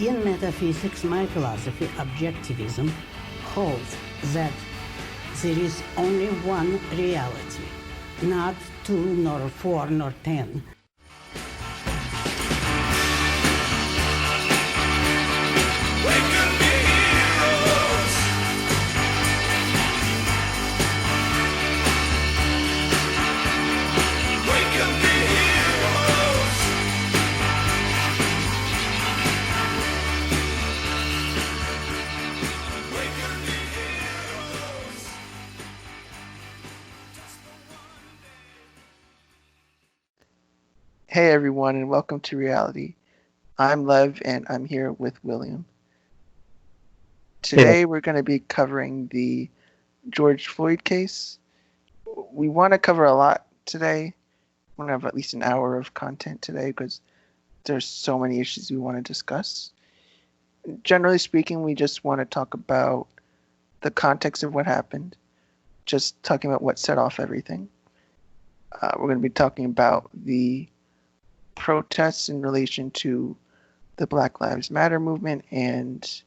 In metaphysics, my philosophy, objectivism, holds that there is only one reality, not two, nor four, nor 10. Hey everyone, and welcome to Reality. I'm Lev, and I'm here with William. Today we're going to be covering the George Floyd case. We want to cover a lot today. We want to have at least an hour of content today because there's so many issues we want to discuss. Generally speaking, we just want to talk about the context of what happened, just talking about what set off everything. We're going to be talking about the protests in relation to the Black Lives Matter movement and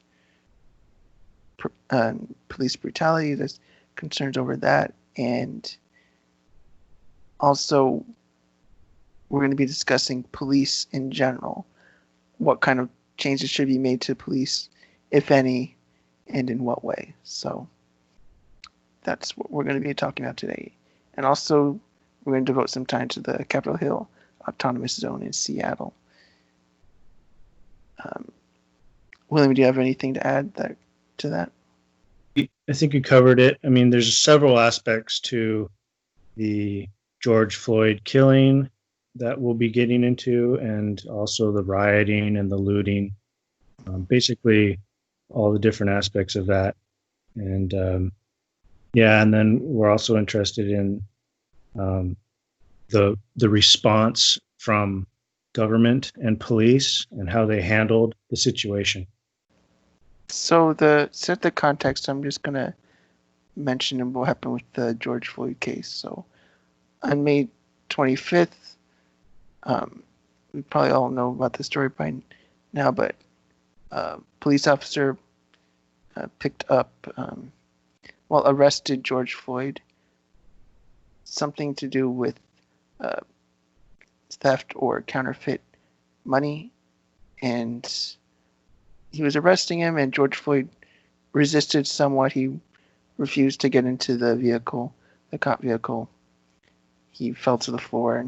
police brutality. There's concerns over that. And also, we're going to be discussing police in general. What kind of changes should be made to police, if any, and in what way. So that's what we're going to be talking about today. And also, we're going to devote some time to the Capitol Hill Autonomous Zone in Seattle. William, do you have anything to add to that? I think you covered it. I mean, there's several aspects to the George Floyd killing that we'll be getting into, and also the rioting and the looting. Basically, all the different aspects of that. And and then we're also interested in the response from government and police and how they handled the situation. So to set the context, I'm just going to mention what happened with the George Floyd case. So on May 25th, we probably all know about the story by now, but a police officer arrested George Floyd, something to do with theft or counterfeit money, and he was arresting him, and George Floyd resisted somewhat. He refused to get into the vehicle, the cop vehicle. He fell to the floor,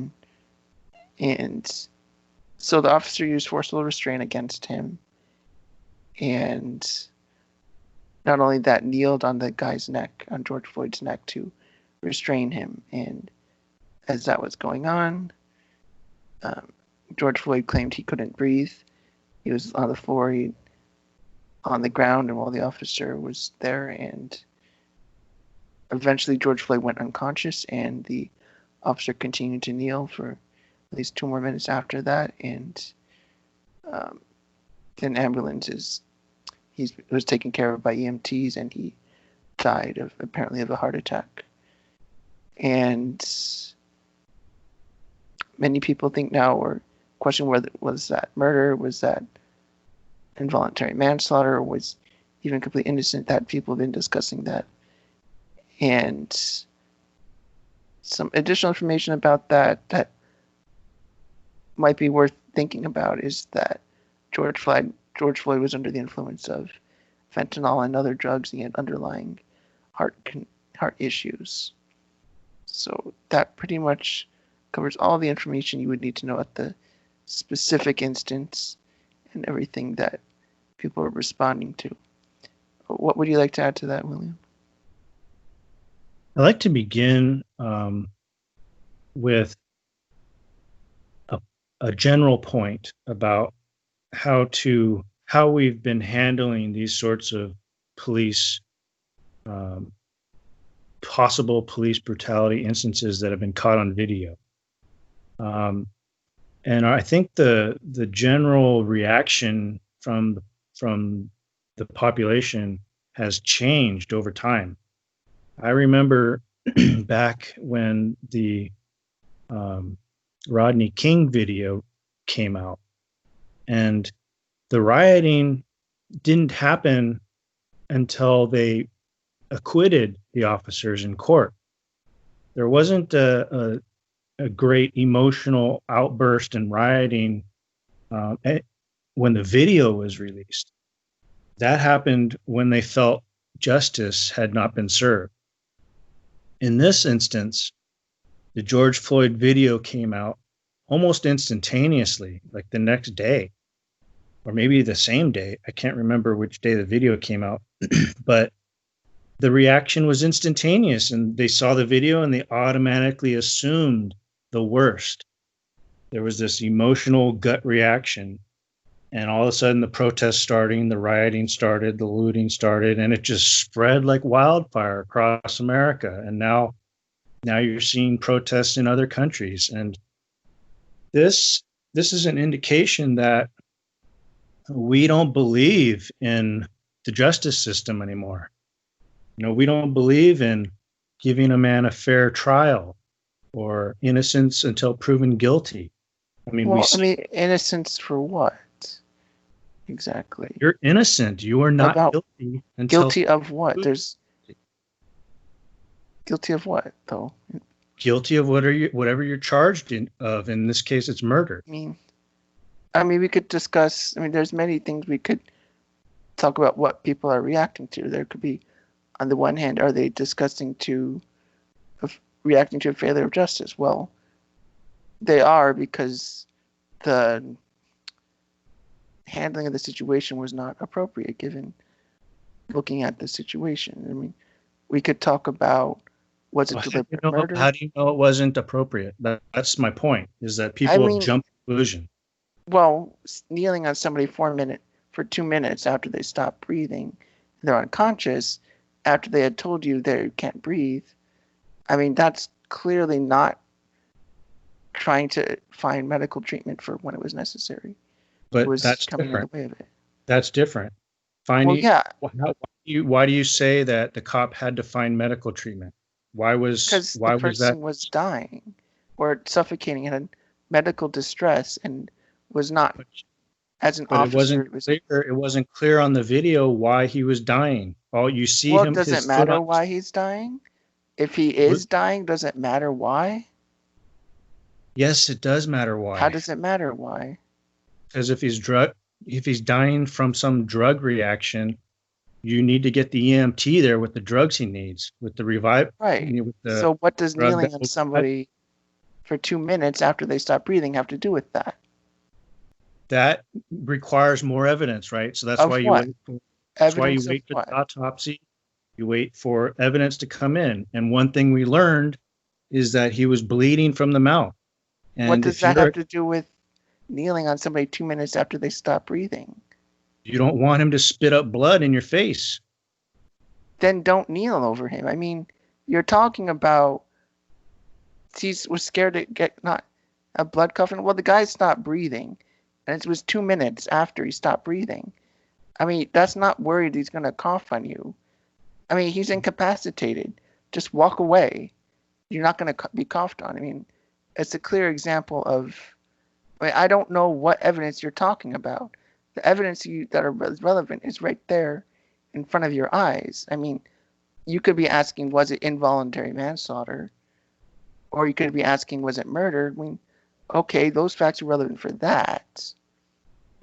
and so the officer used forcible restraint against him, and not only that, kneeled on the guy's neck, on George Floyd's neck, to restrain him. And as that was going on, George Floyd claimed he couldn't breathe. He was on the floor, on the ground, and while the officer was there, and eventually George Floyd went unconscious, and the officer continued to kneel for at least 2 more minutes after that, and an ambulance was taken care of by EMTs, and he died apparently of a heart attack. And many people think now, or question whether was that murder, was that involuntary manslaughter, or was even completely innocent. That people have been discussing that. And some additional information about that might be worth thinking about is that George Floyd was under the influence of fentanyl and other drugs. He had underlying heart issues. So that pretty much covers all the information you would need to know at the specific instance and everything that people are responding to. What would you like to add to that, William? I'd like to begin with a general point about how we've been handling these sorts of possible police brutality instances that have been caught on video. And I think the general reaction from the population has changed over time. I remember back when the Rodney King video came out, and the rioting didn't happen until they acquitted the officers in court. There wasn't a great emotional outburst and rioting when the video was released. That happened when they felt justice had not been served. In this instance, the George Floyd video came out almost instantaneously, like the next day, or maybe the same day. I can't remember which day the video came out, but the reaction was instantaneous, and they saw the video and they automatically assumed the worst. There was this emotional gut reaction, and all of a sudden the protests starting, the rioting started, the looting started, and it just spread like wildfire across America. And now you're seeing protests in other countries, and this is an indication that we don't believe in the justice system anymore. We don't believe in giving a man a fair trial or innocence until proven guilty. Innocence for what? Exactly. You're innocent. You are not guilty. Guilty of what? Guilty of what, though? Guilty of whatever you're charged of. In this case, it's murder. I mean, we could discuss. There's many things we could talk about. What people are reacting to. There could be, on the one hand, are they reacting to a failure of justice? Well, they are, because the handling of the situation was not appropriate given looking at the situation. We could talk about, was it deliberate murder? How do you know it wasn't appropriate? That's my point, is that people jump to conclusion. Well, kneeling on somebody for 2 minutes after they stop breathing, they're unconscious, after they had told you they can't breathe, that's clearly not trying to find medical treatment for when it was necessary. But that's different. That's different. Finding. Well, yeah. Why do you say that the cop had to find medical treatment? Because the person was dying or suffocating, had medical distress, and was not. As an officer, it wasn't clear on the video why he was dying. All you see him. Does it matter why he's dying? If he is dying, does it matter why? Yes, it does matter why. How does it matter why? Because if he's dying from some drug reaction, you need to get the EMT there with the drugs he needs, with the revive. Right. So what does kneeling on somebody for 2 minutes after they stop breathing have to do with that? That requires more evidence, right? So that's why you wait for the autopsy. You wait for evidence to come in. And one thing we learned is that he was bleeding from the mouth. And what does that have to do with kneeling on somebody 2 minutes after they stop breathing? You don't want him to spit up blood in your face. Then don't kneel over him. You're talking about he was scared to get not a blood cough. Well, the guy stopped breathing, and it was 2 minutes after he stopped breathing. That's not worried he's going to cough on you. He's incapacitated. Just walk away. You're not going to be coughed on. It's a clear example of. I don't know what evidence you're talking about. The evidence that are relevant is right there in front of your eyes. You could be asking, was it involuntary manslaughter? Or you could be asking, was it murder? Okay, those facts are relevant for that.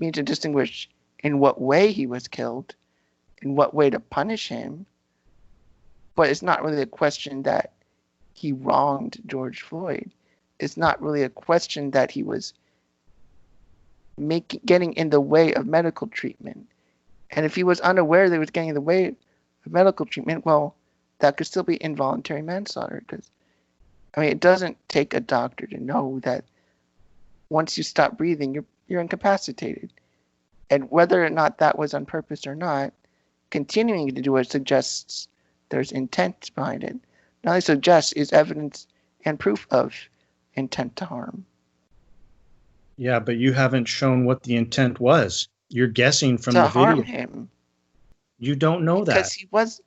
To distinguish in what way he was killed, in what way to punish him. But it's not really a question that he wronged George Floyd. It's not really a question that he was getting in the way of medical treatment. And if he was unaware that he was getting in the way of medical treatment, well, that could still be involuntary manslaughter. Because it doesn't take a doctor to know that once you stop breathing, you're incapacitated. And whether or not that was on purpose or not, continuing to do it suggests there's intent behind it. Not only suggests is evidence and proof of intent to harm. Yeah, but you haven't shown what the intent was. You're guessing from the video. To harm him. You don't know that. Because he was.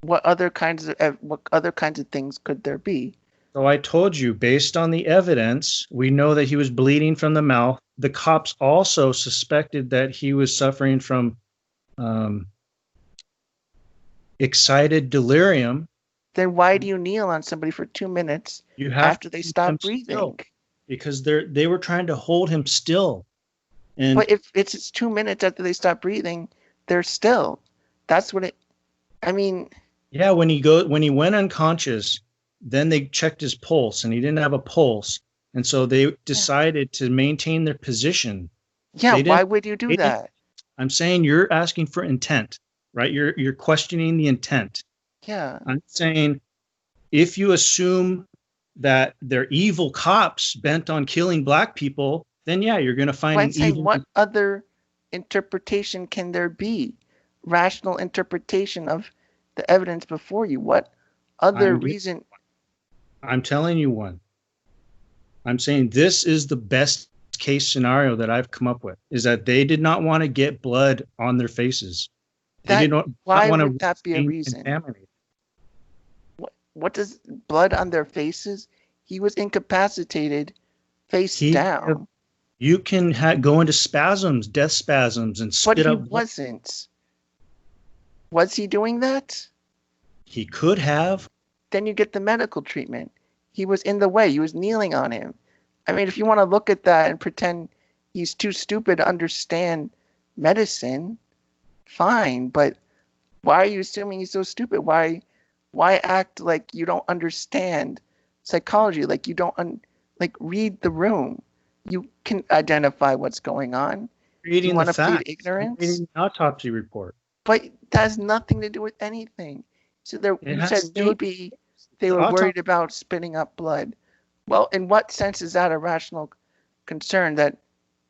What other kinds of things could there be? So I told you, based on the evidence, we know that he was bleeding from the mouth the cops also suspected that he was suffering from excited delirium. Then why do you kneel on somebody for 2 minutes You have after to they keep stop them breathing? still because they were trying to hold him still. And But if it's 2 minutes after they stop breathing, they're still. That's what it. I mean, yeah, when he went unconscious, then they checked his pulse and he didn't have a pulse. And so they decided to maintain their position. yeah. They Why didn't would you do they didn't- that? I'm saying you're asking for intent, right? You're questioning the intent. Yeah. I'm saying if you assume that they're evil cops bent on killing black people, then yeah, you're going to find But I'm an saying, evil. what other interpretation can there be? Rational interpretation of the evidence before you. What other I'm, reason? I'm telling you one. I'm saying this is the best case scenario that I've come up with, is that they did not want to get blood on their faces. They did not Why want to would that be a remain reason? contaminated. What does blood on their faces? He was incapacitated, face down. You can go into spasms, death spasms, and But spit he up blood. wasn't. Was he doing that? He could have. Then you get the medical treatment. He was in the way. You was kneeling on him. I mean, if you want to look at that and pretend he's too stupid to understand medicine, fine. But why are you assuming he's so stupid? Why act like you don't understand psychology? Like you don't like read the room. You can identify what's going on. Reading you want the to plead facts. ignorance? Reading the autopsy report. But that has nothing to do with anything. So there, It you has said to do with maybe they the were autopsy. worried about spitting up blood. Well, in what sense is that a rational concern? And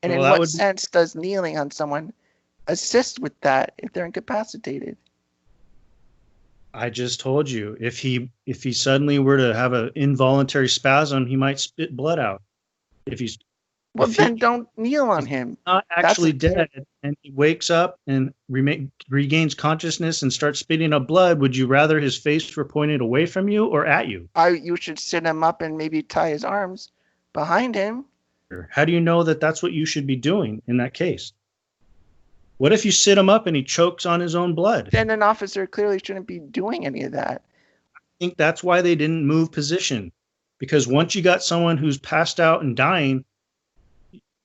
Well, in that what would be- sense does kneeling on someone assist with that if they're incapacitated? I just told you, if he suddenly were to have an involuntary spasm, he might spit blood out. If he's Well, if then he- don't kneel on him. not actually That's a- dead and he wakes up and regains consciousness and starts spitting up blood, would you rather his face were pointed away from you or at you? You should sit him up and maybe tie his arms behind him. How do you know that that's what you should be doing in that case? What if you sit him up and he chokes on his own blood? Then an officer clearly shouldn't be doing any of that. I think that's why they didn't move position, because once you got someone who's passed out and dying,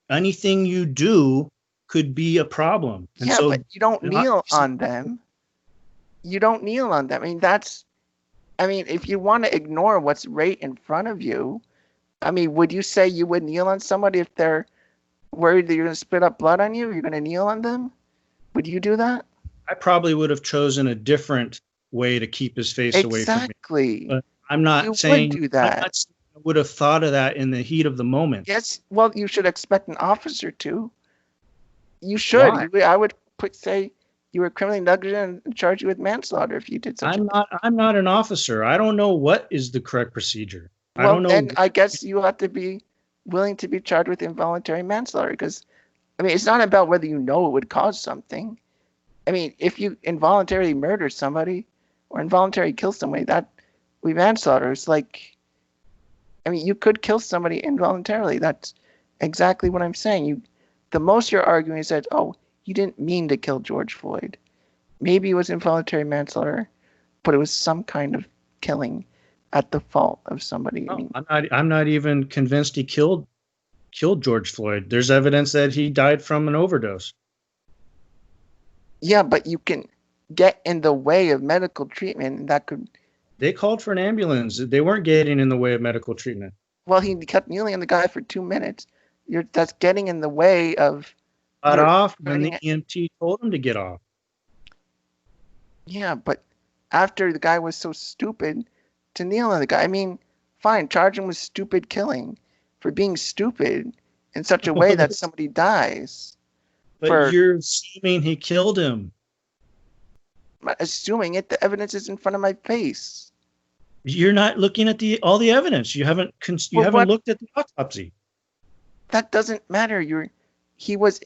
anything you do could be a problem. And Yeah, so but you don't kneel on them. You don't kneel on them. I mean, if you want to ignore what's right in front of you, I mean, would you say you would kneel on somebody if they're worried that you're going to spit up blood on you? You're going to kneel on them? Would you do that? I probably would have chosen a different way to keep his face away from me. Exactly. But I'm not You saying would do that. I'm not saying I would have thought of that in the heat of the moment. Yes. Well, you should expect an officer to. You should. Why? I would say you were criminally negligent and charge you with manslaughter if you did such a thing. I'm not an officer. I don't know what is the correct procedure. I Well, don't know. then I guess you have to be willing to be charged with involuntary manslaughter because, I mean, it's not about whether you know it would cause something. I mean, if you involuntarily murder somebody or involuntarily kill somebody, that would be manslaughter. It's like, I mean, you could kill somebody involuntarily. That's exactly what I'm saying. The most you're arguing is that, oh, you didn't mean to kill George Floyd. Maybe it was involuntary manslaughter, but it was some kind of killing at the fault of somebody. No, I'm not even convinced he killed George Floyd. There's evidence that he died from an overdose. Yeah, but you can get in the way of medical treatment, and that could. They called for an ambulance. They weren't getting in the way of medical treatment. Well, he kept kneeling on the guy for 2 minutes. That's getting in the way of. Got off when the EMT told him to get off. Yeah, but after the guy was so stupid to kneel on the guy, I mean, fine, charge him with stupid killing for being stupid in such a way that somebody dies. But you're assuming he killed him. I'm not assuming it. The evidence is in front of my face. You're not looking at all the evidence. You haven't looked at the autopsy. That doesn't matter. He was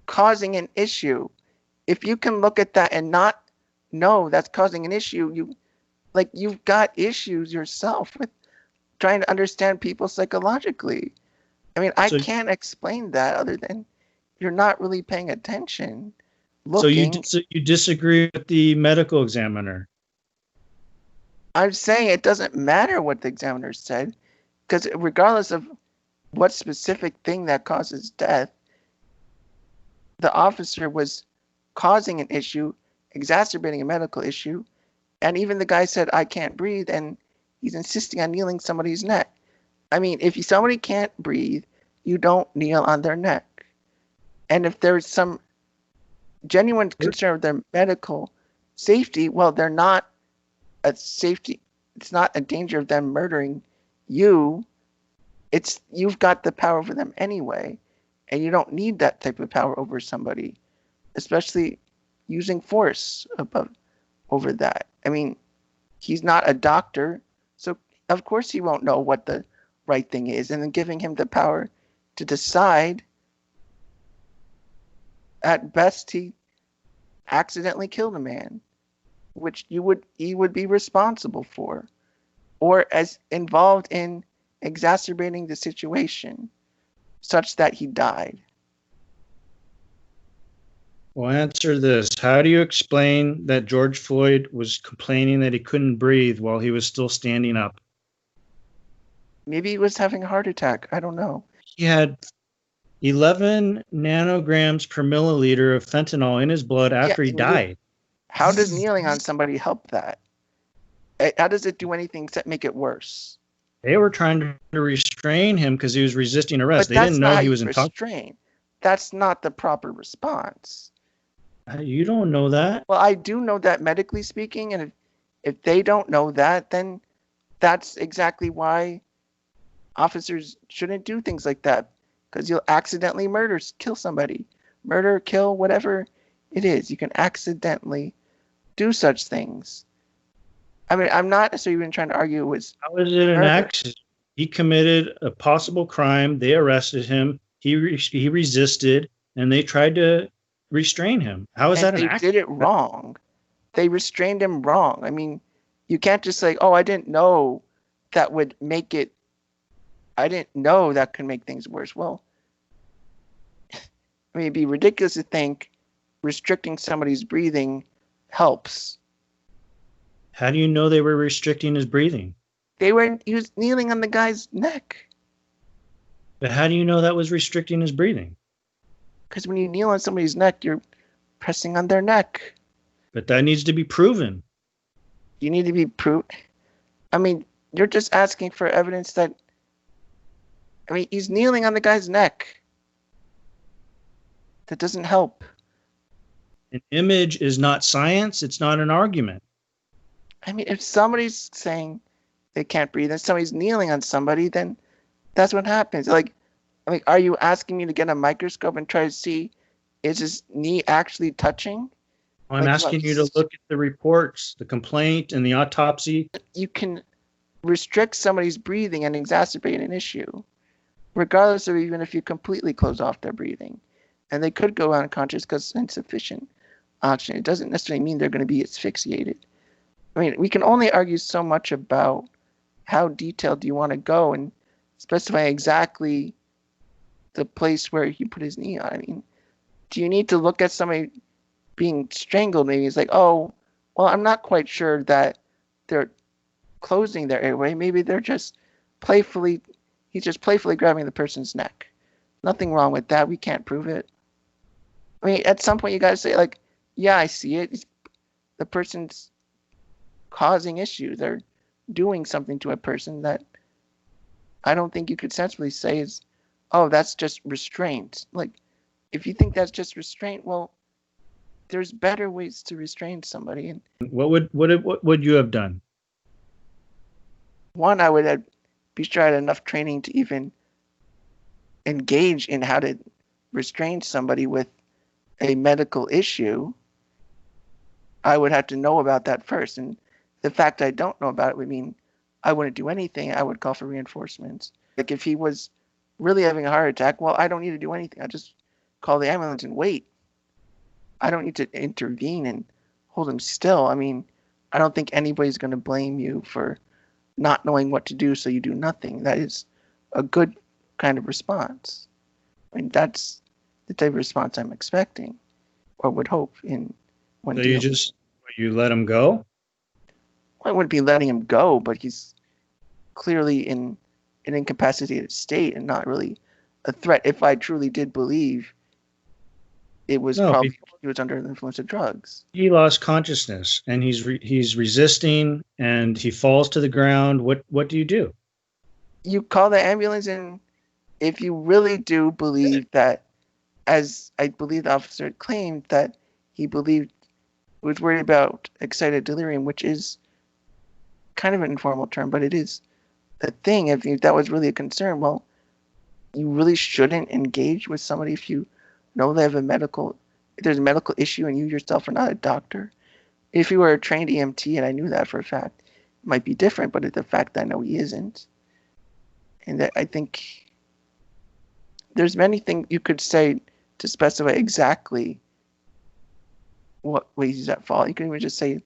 causing an issue. If you can look at that and not know that's causing an issue, you've got issues yourself with trying to understand people psychologically. I mean, I So, can't explain that other than you're not really paying attention, so looking. you disagree with the medical examiner? I'm saying it doesn't matter what the examiner said, because regardless of what specific thing that causes death, the officer was causing an issue, exacerbating a medical issue, and even the guy said, I can't breathe, and he's insisting on kneeling somebody's neck. I mean, if somebody can't breathe, you don't kneel on their neck. And if there's some genuine concern of their medical safety, well, they're not a safety, it's not a danger of them murdering you. You've got the power over them anyway, and you don't need that type of power over somebody, especially using force over that. I mean, he's not a doctor, so of course he won't know what the right thing is, and then giving him the power to decide, at best he accidentally killed a man, which he would be responsible for, or as involved in exacerbating the situation such that he died. Well, answer this. How do you explain that George Floyd was complaining that he couldn't breathe while he was still standing up? Maybe he was having a heart attack. I don't know. He had 11 nanograms per milliliter of fentanyl in his blood after he died. How does kneeling on somebody help that? How does it do anything except make it worse? They were trying to restrain him because he was resisting arrest. But They didn't know he was intoxicated. That's not the proper response. You don't know that. Well, I do know that medically speaking, and if they don't know that, then that's exactly why officers shouldn't do things like that, because you'll accidentally kill somebody. Murder, kill, whatever it is, you can accidentally do such things. I mean, I'm not necessarily even trying to argue it was. How is it an accident? He committed a possible crime. They arrested him. He resisted, and they tried to restrain him. How is that an accident? They did it wrong. They restrained him wrong. I mean, you can't just say, oh, I didn't know that would make it. I didn't know that could make things worse. Well, I mean, it'd be ridiculous to think restricting somebody's breathing helps. How do you know they were restricting his breathing? He was kneeling on the guy's neck. But how do you know that was restricting his breathing? Because when you kneel on somebody's neck, you're pressing on their neck. But that needs to be proven. You need to be proved. I mean, you're just asking for evidence that. I mean, he's kneeling on the guy's neck. That doesn't help. An image is not science. It's not an argument. I mean, if somebody's saying they can't breathe and somebody's kneeling on somebody, then that's what happens. Like, are you asking me to get a microscope and try to see, is his knee actually touching? I'm asking you to look at the reports, the complaint, and the autopsy. You can restrict somebody's breathing and exacerbate an issue, regardless of even if you completely close off their breathing. And they could go unconscious because insufficient oxygen. It doesn't necessarily mean they're going to be asphyxiated. I mean, we can only argue so much about how detailed do you want to go and specify exactly the place where he put his knee on. I mean, do you need to look at somebody being strangled? Maybe it's like, oh, well, I'm not quite sure that they're closing their airway. Maybe they're just he's just playfully grabbing the person's neck. Nothing wrong with that. We can't prove it. I mean, at some point you got to say, like, yeah, I see it. The person's causing issues. They're doing something to a person that I don't think you could sensibly say is, oh, that's just restraint. Like, if you think that's just restraint, well, there's better ways to restrain somebody. And what would you have done? One, I would be sure I had enough training to even engage in how to restrain somebody with a medical issue. I would have to know about that first. And the fact I don't know about it would mean I wouldn't do anything. I would call for reinforcements. Like if he was really having a heart attack, well, I don't need to do anything. I just call the ambulance and wait. I don't need to intervene and hold him still. I mean, I don't think anybody's going to blame you for not knowing what to do, so you do nothing. That is a good kind of response. I mean, that's the type of response I'm expecting or would hope in when So dealing. you let him go? I wouldn't be letting him go, but he's clearly in an incapacitated state and not really a threat. If I truly did believe it was No, probably he was under the influence of drugs. he lost consciousness and he's resisting and he falls to the ground. What do you do? You call the ambulance, and if you really do believe that, as I believe the officer had claimed, that he believed was worried about excited delirium, which is kind of an informal term, but it is a thing. If that was really a concern, well, you really shouldn't engage with somebody if you know they have if there's a medical issue and you yourself are not a doctor. If you were a trained EMT, and I knew that for a fact, it might be different, but the fact I know he isn't. And that I think there's many things you could say to specify exactly what ways he's at fault. You can even just say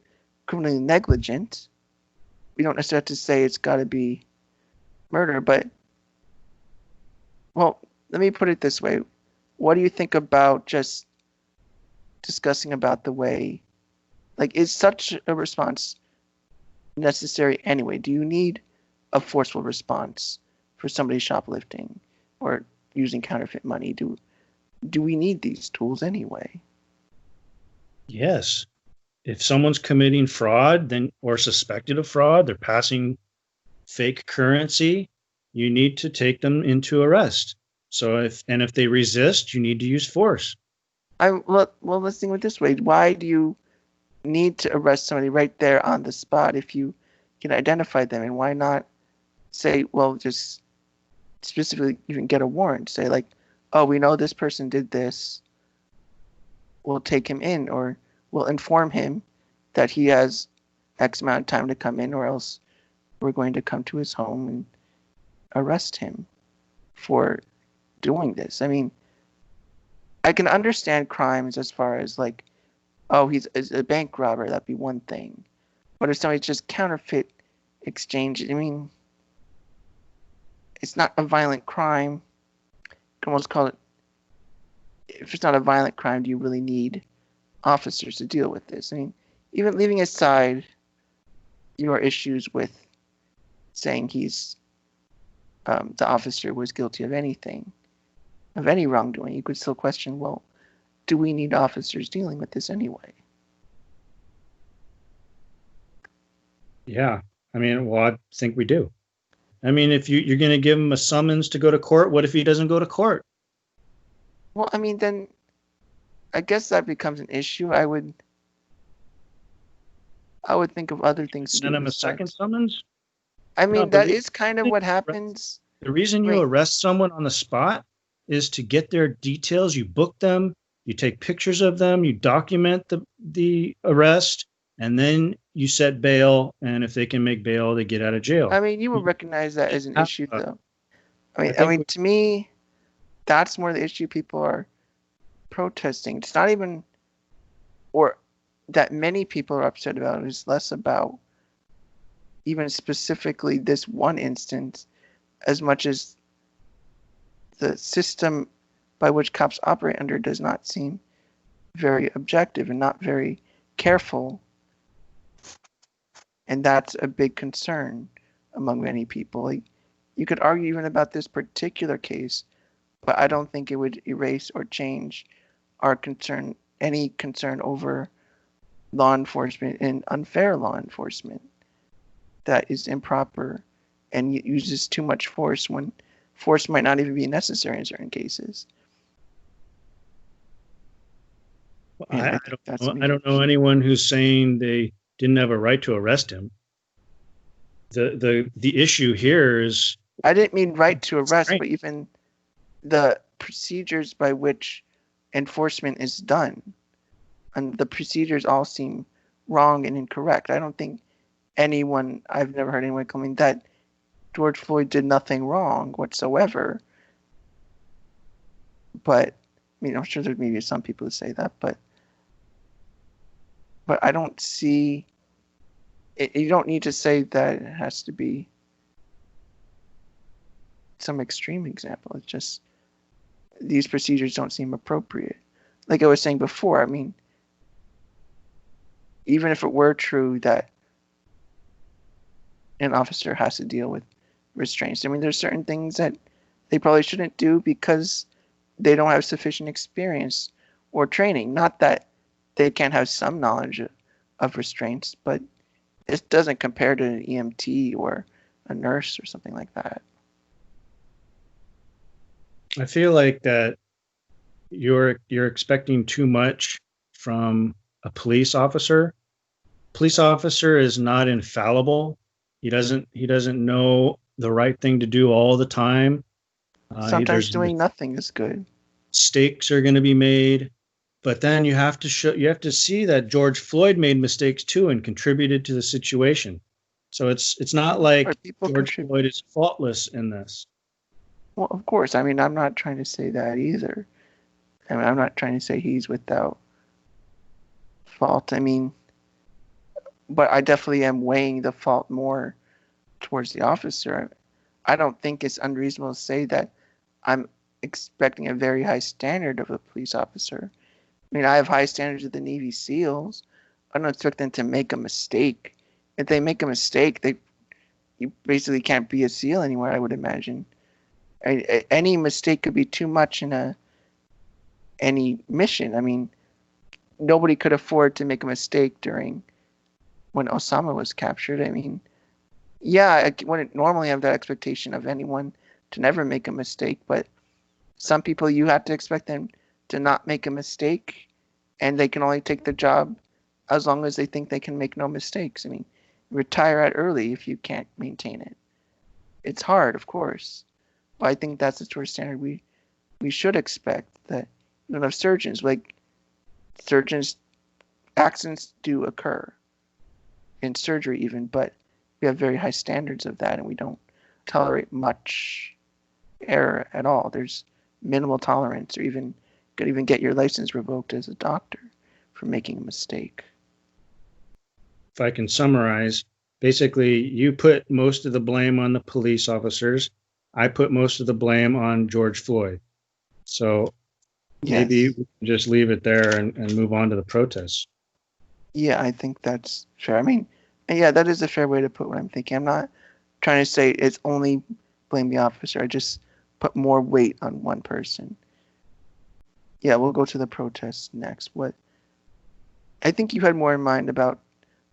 criminally negligent. We don't necessarily have to say it's got to be murder, but, well, let me put it this way. What do you think about just discussing about the way, like, is such a response necessary anyway? Do you need a forceful response for somebody shoplifting or using counterfeit money? Do we need these tools anyway? Yes. If someone's committing fraud or suspected of fraud, they're passing fake currency, you need to take them into arrest. So if they resist, you need to use force. Well, let's think of it this way. Why do you need to arrest somebody right there on the spot if you can identify them? And why not say, well, just specifically even get a warrant? Say, like, oh, we know this person did this. We'll take him in, or we'll inform him that he has X amount of time to come in, or else we're going to come to his home and arrest him for doing this. I mean, I can understand crimes as far as, like, oh, he's a bank robber. That'd be one thing. But if somebody's just counterfeit exchange, I mean, it's not a violent crime. You can almost call it, if it's not a violent crime, do you really need officers to deal with this? I mean, even leaving aside your issues with saying the officer was guilty of anything, of any wrongdoing, you could still question, well, do we need officers dealing with this anyway? Yeah. I mean, well, I think we do. I mean, if you're going to give him a summons to go to court, what if he doesn't go to court? Well, I mean, then I guess that becomes an issue. I would think of other things to do. Send him a second summons? I mean, No, that is kind of what happens. The reason you arrest someone on the spot is to get their details. You book them, you take pictures of them, you document the arrest, and then you set bail. And if they can make bail, they get out of jail. I mean, you would recognize that as an issue, though. I mean, to me, that's more the issue people are protesting. It's not even, or that many people are upset about. It's less about even specifically this one instance, as much as the system by which cops operate under does not seem very objective and not very careful. And that's a big concern among many people. Like, you could argue even about this particular case, but I don't think it would erase or change our concern, any concern over law enforcement and unfair law enforcement that is improper and uses too much force when force might not even be necessary in certain cases. Well, I don't know anyone who's saying they didn't have a right to arrest him. The issue here is, I didn't mean right to arrest, but even the procedures by which enforcement is done, and the procedures all seem wrong and incorrect. I don't think I've never heard anyone claiming that George Floyd did nothing wrong whatsoever. But, I mean, I'm sure there may be some people who say that, but I don't see it. You don't need to say that it has to be some extreme example. It's just these procedures don't seem appropriate. Like I was saying before, I mean, even if it were true that an officer has to deal with restraints, I mean, there's certain things that they probably shouldn't do because they don't have sufficient experience or training. Not that they can't have some knowledge of restraints, but it doesn't compare to an EMT or a nurse or something like that. I feel like that you're expecting too much from a police officer. Police officer is not infallible. He doesn't know the right thing to do all the time. Sometimes doing nothing is good. Mistakes are going to be made, but then you have to see that George Floyd made mistakes too and contributed to the situation. So it's not like George Floyd is faultless in this. Well, of course. I mean, I'm not trying to say that either. I mean, I'm not trying to say he's without fault. I mean, but I definitely am weighing the fault more towards the officer. I don't think it's unreasonable to say that I'm expecting a very high standard of a police officer. I mean, I have high standards of the Navy SEALs. I don't expect them to make a mistake. If they make a mistake, you basically can't be a SEAL anymore, I would imagine. Any mistake could be too much in any mission. I mean, nobody could afford to make a mistake during when Osama was captured. I mean, yeah, I wouldn't normally have that expectation of anyone to never make a mistake, but some people you have to expect them to not make a mistake, and they can only take the job as long as they think they can make no mistakes. I mean, retire at early if you can't maintain it. It's hard, of course, but I think that's the sort of standard we should expect. That surgeons, accidents do occur in surgery even, but we have very high standards of that, and we don't tolerate much error at all. There's minimal tolerance, or could even get your license revoked as a doctor for making a mistake. If I can summarize, basically you put most of the blame on the police officers. I put most of the blame on George Floyd. So maybe we can just leave it there and move on to the protests. Yeah, I think that's fair. I mean, yeah, that is a fair way to put what I'm thinking. I'm not trying to say it's only blame the officer. I just put more weight on one person. Yeah, we'll go to the protests next. I think you had more in mind about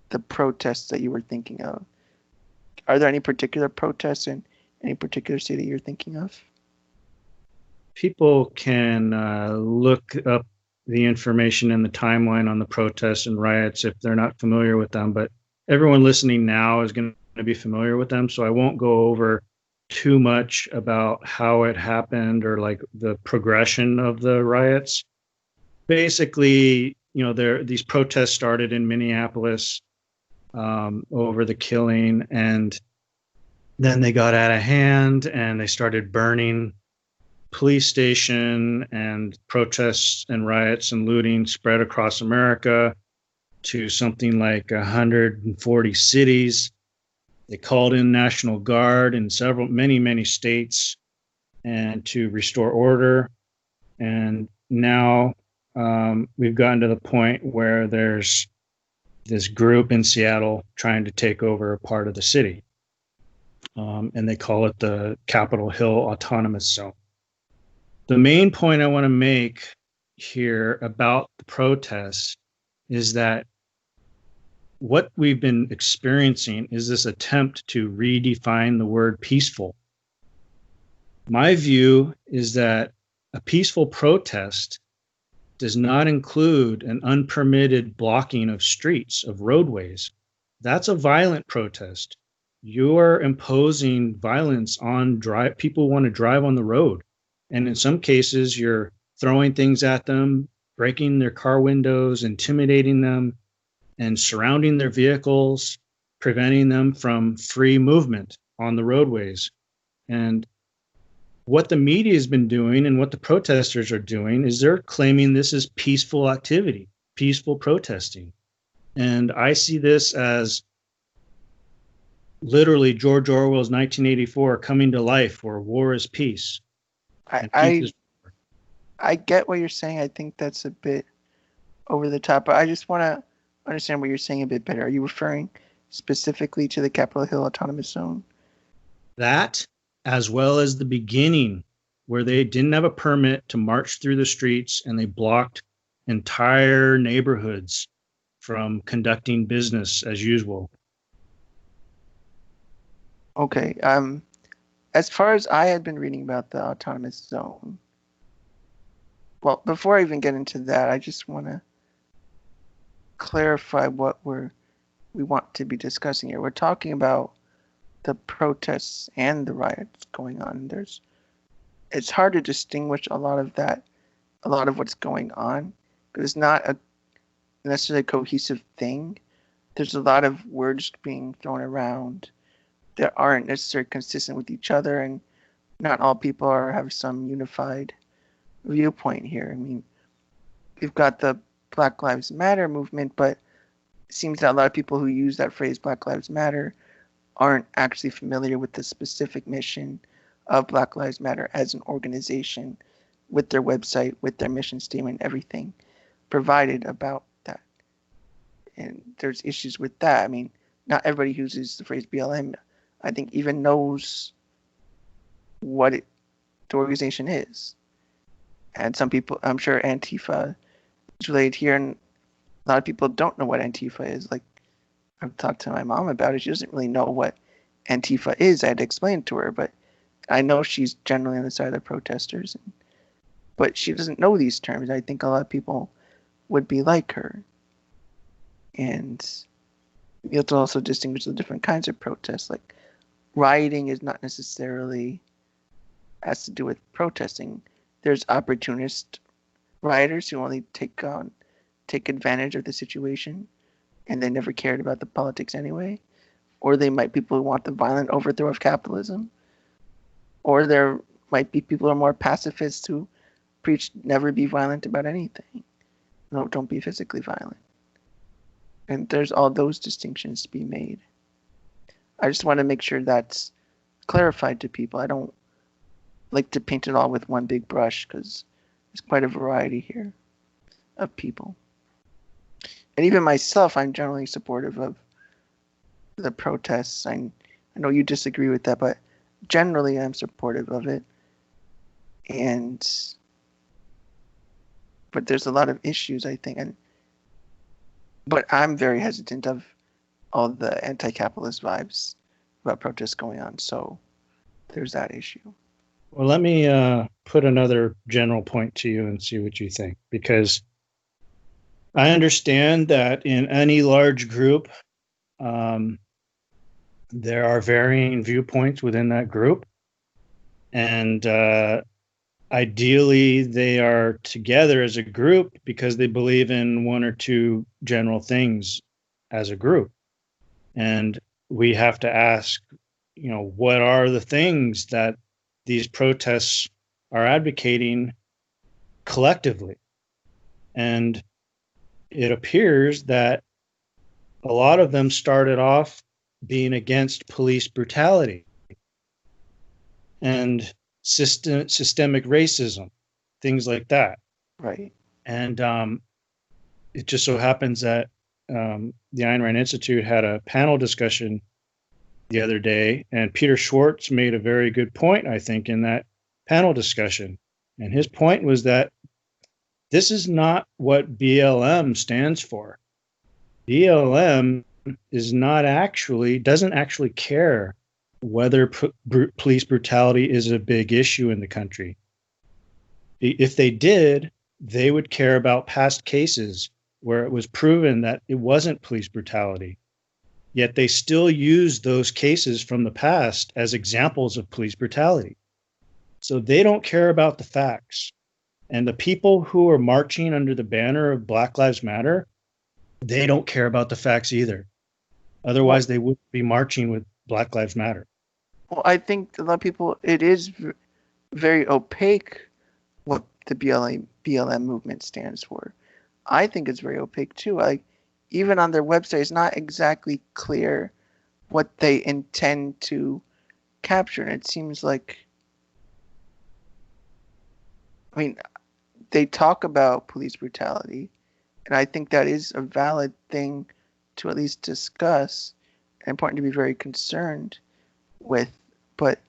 the protests that you were thinking of. Are there any particular protests in any particular city you're thinking of? People can look up the information and the timeline on the protests and riots if they're not familiar with them, but everyone listening now is going to be familiar with them, so I won't go over too much about how it happened or like the progression of the riots. Basically, these protests started in Minneapolis over the killing, and then they got out of hand and they started burning police station, and protests and riots and looting spread across America to something like 140 cities. They called in National Guard in many states and to restore order. And now we've gotten to the point where there's this group in Seattle trying to take over a part of the city. And they call it the Capitol Hill Autonomous Zone. The main point I want to make here about the protests is that what we've been experiencing is this attempt to redefine the word peaceful. My view is that a peaceful protest does not include an unpermitted blocking of streets, of roadways. That's a violent protest. You're imposing violence on people who want to drive on the road. And in some cases, you're throwing things at them, breaking their car windows, intimidating them, and surrounding their vehicles, preventing them from free movement on the roadways. And what the media has been doing and what the protesters are doing is they're claiming this is peaceful activity, peaceful protesting. And I see this as literally George Orwell's 1984 coming to life, where war is peace I, and peace I is. I get what you're saying. I think that's a bit over the top, but I just want to understand what you're saying a bit better. Are you referring specifically to the Capitol Hill Autonomous Zone? That, as well as the beginning, where they didn't have a permit to march through the streets and they blocked entire neighborhoods from conducting business as usual. Okay. As far as I had been reading about the autonomous zone, well, before I even get into that, I just want to clarify what we want to be discussing here. We're talking about the protests and the riots going on. It's hard to distinguish a lot of what's going on, because it's not a necessarily cohesive thing. There's a lot of words being thrown around that aren't necessarily consistent with each other, and not all people have some unified viewpoint here. I mean, we've got the Black Lives Matter movement, but it seems that a lot of people who use that phrase Black Lives Matter aren't actually familiar with the specific mission of Black Lives Matter as an organization, with their website, with their mission statement, everything provided about that. And there's issues with that. I mean, not everybody who uses the phrase BLM, I think, even knows what the organization is. And some people, I'm sure Antifa is related here, and a lot of people don't know what Antifa is. Like, I've talked to my mom about it. She doesn't really know what Antifa is. I had to explain it to her, but I know she's generally on the side of the protesters. But she doesn't know these terms. I think a lot of people would be like her. And you have to also distinguish the different kinds of protests. Like, rioting is not necessarily has to do with protesting. There's opportunist rioters who only take advantage of the situation, and they never cared about the politics anyway. Or they might be people who want the violent overthrow of capitalism. Or there might be people who are more pacifists who preach never be violent about anything. No, don't be physically violent. And there's all those distinctions to be made. I just want to make sure that's clarified to people. I don't like to paint it all with one big brush, because there's quite a variety here of people. And even myself, I'm generally supportive of the protests. I know you disagree with that, but generally I'm supportive of it. But there's a lot of issues, I think. But I'm very hesitant of all the anti-capitalist vibes about protests going on. So there's that issue. Well, let me put another general point to you and see what you think, because I understand that in any large group, there are varying viewpoints within that group. And ideally, they are together as a group because they believe in one or two general things as a group. And we have to ask, what are the things that these protests are advocating collectively? And it appears that a lot of them started off being against police brutality and systemic racism, things like that. Right. And it just so happens that the Ayn Rand Institute had a panel discussion the other day, and Peter Schwartz made a very good point, I think, in that panel discussion. And his point was that this is not what BLM stands for. BLM doesn't actually care whether police brutality is a big issue in the country. If they did, they would care about past cases where it was proven that it wasn't police brutality. Yet they still use those cases from the past as examples of police brutality. So they don't care about the facts. And the people who are marching under the banner of Black Lives Matter, they don't care about the facts either. Otherwise, they wouldn't be marching with Black Lives Matter. Well, I think a lot of people, it is very opaque what the BLM movement stands for. I think it's very opaque too. Like, even on their website, it's not exactly clear what they intend to capture. And it seems like, I mean, they talk about police brutality, and I think that is a valid thing to at least discuss and important to be very concerned with. But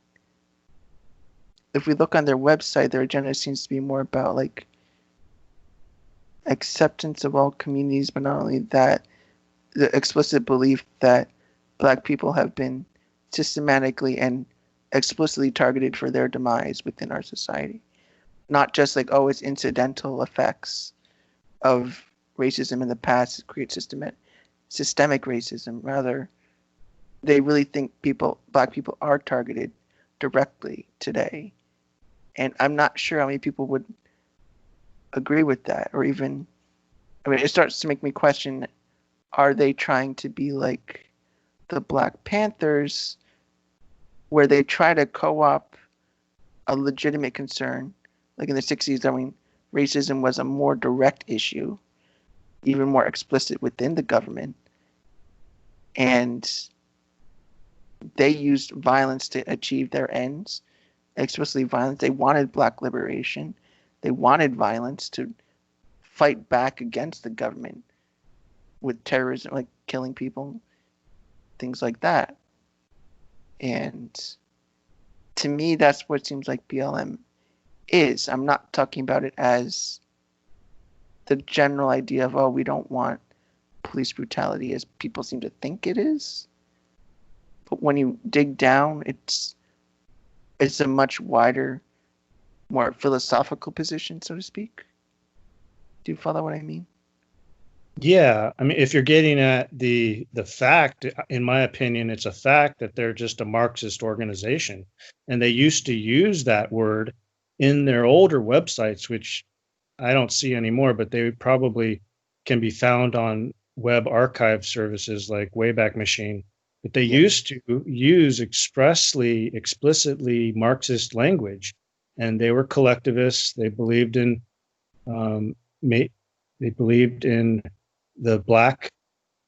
if we look on their website, their agenda seems to be more about like acceptance of all communities, but not only that, the explicit belief that Black people have been systematically and explicitly targeted for their demise within our society. Not just like, oh, it's incidental effects of racism in the past that create systemic racism. Rather, they really think Black people are targeted directly today. And I'm not sure how many people would agree with that, or even, I mean, it starts to make me question, are they trying to be like the Black Panthers, where they try to co-opt a legitimate concern? Like in the 60s, I mean, racism was a more direct issue, even more explicit within the government. And they used violence to achieve their ends, explicitly violence. They wanted Black liberation. They wanted violence to fight back against the government with terrorism, like killing people, things like that. And to me, that's what seems like BLM is. I'm not talking about it as the general idea of, oh, we don't want police brutality as people seem to think it is. But when you dig down, it's a much wider, more philosophical position, so to speak. Do you follow what I mean? Yeah, I mean, if you're getting at the fact, in my opinion, it's a fact that they're just a Marxist organization, and they used to use that word in their older websites, which I don't see anymore, but they probably can be found on web archive services like Wayback Machine. But they used to use explicitly Marxist language, and they were collectivists. They believed in they believed in the Black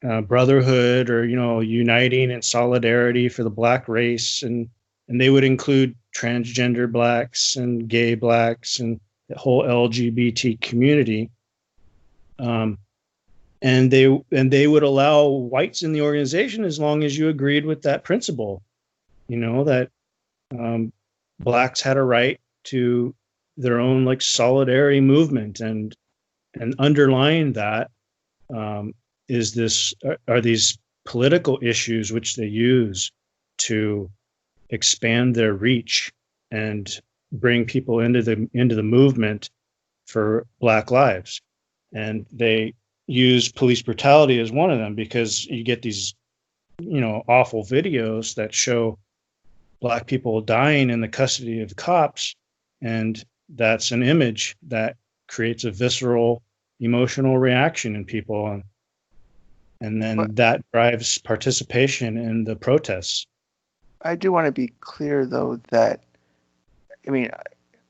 brotherhood, or uniting in solidarity for the Black race, and they would include transgender Blacks and gay Blacks and the whole LGBT community. And they would allow whites in the organization as long as you agreed with that principle, that Blacks had a right to their own like solidarity movement, and underlying that are these political issues which they use to expand their reach and bring people into the movement for Black lives. And they use police brutality as one of them, because you get these awful videos that show Black people dying in the custody of cops, and that's an image that creates a visceral emotional reaction in people, and then that drives participation in the protests. I do want to be clear, though, that, I mean,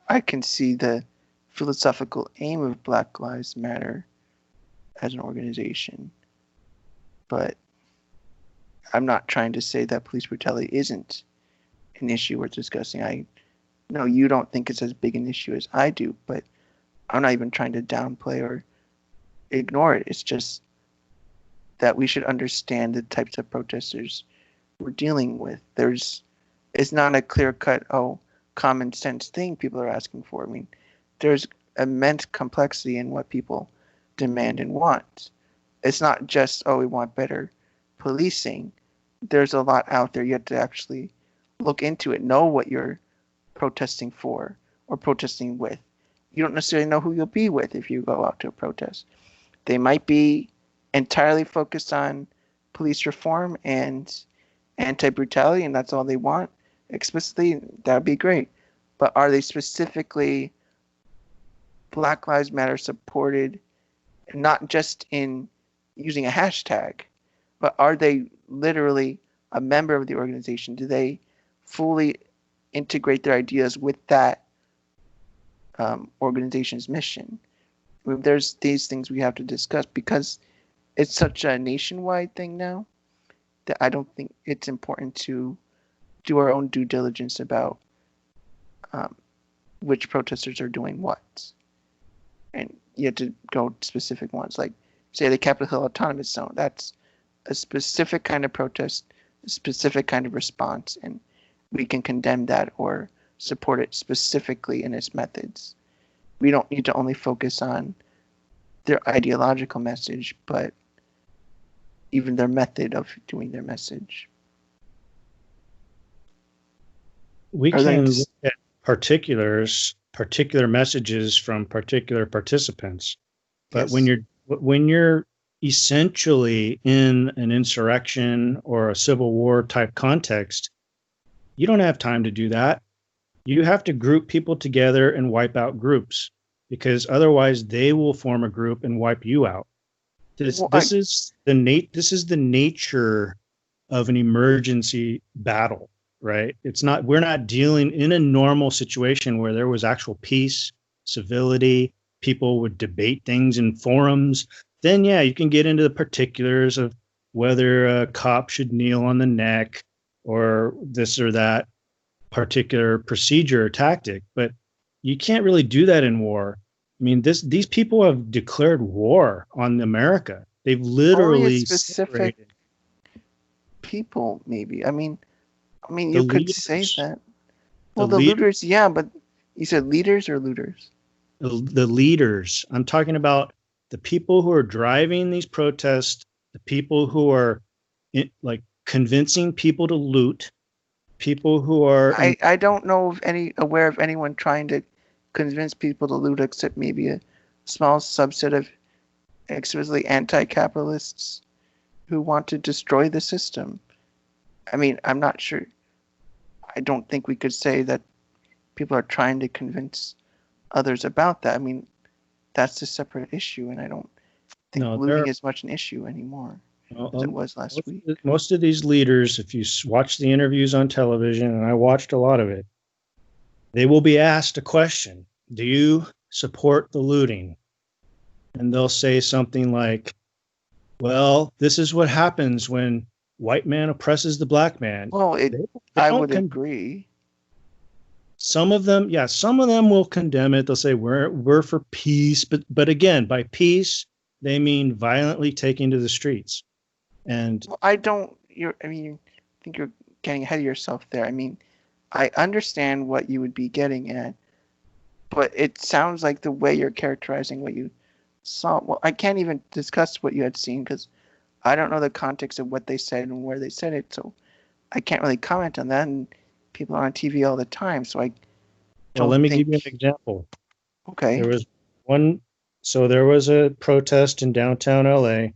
I can see the philosophical aim of Black Lives Matter as an organization, but I'm not trying to say that police brutality isn't an issue we're discussing. I know you don't think it's as big an issue as I do, but I'm not even trying to downplay or ignore it. It's just that we should understand the types of protesters we're dealing with. It's not a clear-cut, common sense thing people are asking for. I mean, there's immense complexity in what people demand and want. It's not just, we want better policing. There's a lot out there. You have to actually look into it, know what you're protesting for or protesting with. You don't necessarily know who you'll be with if you go out to a protest. They might be entirely focused on police reform and anti-brutality, and that's all they want explicitly. That would be great. But are they specifically Black Lives Matter supported, not just in using a hashtag, but are they literally a member of the organization? Do they fully integrate their ideas with that organization's mission? There's these things we have to discuss, because it's such a nationwide thing now. that I don't think it's important to do our own due diligence about which protesters are doing what. And you have to go to specific ones, like say the Capitol Hill Autonomous Zone. That's a specific kind of protest, a specific kind of response, and we can condemn that or support it specifically in its methods. We don't need to only focus on their ideological message, but even their method of doing their message. We Are they can just- look at particular messages from particular participants, but Yes. when you're essentially in an insurrection or a civil war type context, you don't have time to do that. You have to group people together and wipe out groups, because otherwise they will form a group and wipe you out. This is the nature of an emergency battle, right? We're not dealing in a normal situation where there was actual peace, civility, people would debate things in forums. Then yeah, you can get into the particulars of whether a cop should kneel on the neck or this or that particular procedure or tactic, but you can't really do that in war. I mean, these people have declared war on America. They've Only a literally specific separated people, maybe. I mean, the you could say leaders. that. The Well, the lead- looters, yeah, but you said leaders or looters? the leaders. I'm talking about the people who are driving these protests, the people who are like convincing people to loot, people who are I don't know of aware of anyone trying to convince people to loot, except maybe a small subset of explicitly anti-capitalists who want to destroy the system. I mean, I'm not sure. I don't think we could say that people are trying to convince others about that. I mean, that's a separate issue, and I don't think looting is much an issue anymore as it was last week. Most of these leaders, if you watch the interviews on television, and I watched a lot of it, they will be asked a question: do you support the looting? And they'll say something like, well, this is what happens when white man oppresses the black man. Well, I would agree. Some of them will condemn it. They'll say we're for peace, but again, by peace they mean violently taking to the streets. And well, I think you're getting ahead of yourself there. I mean, I understand what you would be getting at, but it sounds like the way you're characterizing what you saw. Well, I can't even discuss what you had seen because I don't know the context of what they said and where they said it, so I can't really comment on that. And people are on TV all the time, so I don't. Well, let me give you an example. Okay. There was a protest in downtown LA,